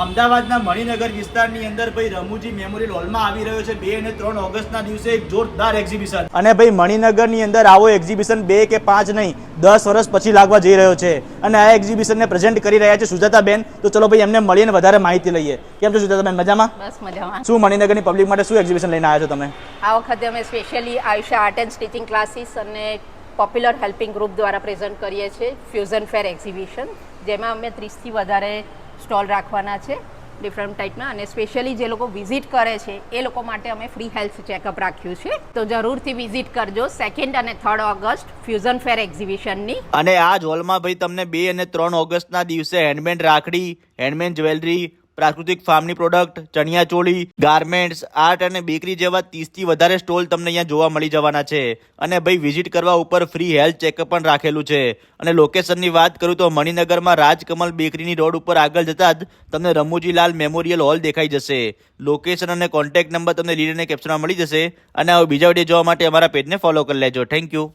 અમદાવાદના મણિનગર વિસ્તારની અંદર ભાઈ રમૂજી મેમોરિયલ હોલમાં આવી રહ્યો છે 2 અને 3 ઓગસ્ટના દિવસે એક જોરદાર એક્ઝિબિશન. અને ભાઈ મણિનગરની અંદર આવો એક્ઝિબિશન 2 કે 5 નહીં 10 વર્ષ પછી લાગવા જઈ રહ્યો છે. અને આ એક્ઝિબિશનને પ્રેઝન્ટ કરી રહ્યા છે સુજાતાબેન. તો ચલો ભાઈ એમને મળીને વધારે માહિતી લઈએ. કેમ છો સુજાતાબેન, મજામાં? બસ મજામાં. શું મણિનગરની પબ્લિક માટે શું એક્ઝિબિશન લઈને આવ્યા છો તમે? આ વખતે અમે specially Ayusha art and stitching classes અને પોપ્યુલર હેલ્પિંગ ગ્રુપ દ્વારા પ્રેઝન્ટ કરીએ છીએ ફ્યુઝન ફેર એક્ઝિબિશન, જેમાં અમે 30થી વધારે સ્ટોલ રાખવાના છે ડિફરન્ટ ટાઈપના. અને સ્પેશિયલી જે લોકો વિઝિટ કરે છે એ લોકો માટે અમે ફ્રી હેલ્થ ચેકઅપ રાખ્યું છે. તો જરૂરથી વિઝિટ કરજો 2nd અને 3rd ઓગસ્ટ ફ્યુઝન ફેર એક્ઝિબિશનની. અને આ જ હોલમાં ભાઈ તમને 2 અને 3 ઓગસ્ટના દિવસે હેન્ડમેડ રાખડી, હેન્ડમેડ જ્વેલરી, પ્રાકૃતિક ફાર્મની product, chaniya choli, garments, art અને બેકરી જેવા 30થી વધારે સ્ટોલ તમને અહીંયા જોવા મળી જવાના છે. અને ભાઈ વિઝિટ કરવા ઉપર ફ્રી હેલ્થ ચેકઅપ પણ રાખેલું છે. અને લોકેશનની વાત કરું તો મણિનગરમાં રાજકમલ બેકરીની રોડ ઉપર આગળ જતા જ તમને રમૂજીલાલ મેમોરિયલ હોલ દેખાઈ જશે. લોકેશન અને કોન્ટેક્ટ નંબર તમને લીડ અને કેપ્શનમાં મળી જશે. અને હવે બીજા વિડીયો જોવા માટે અમારા પેજને ફોલો કરી લેજો. Thank you.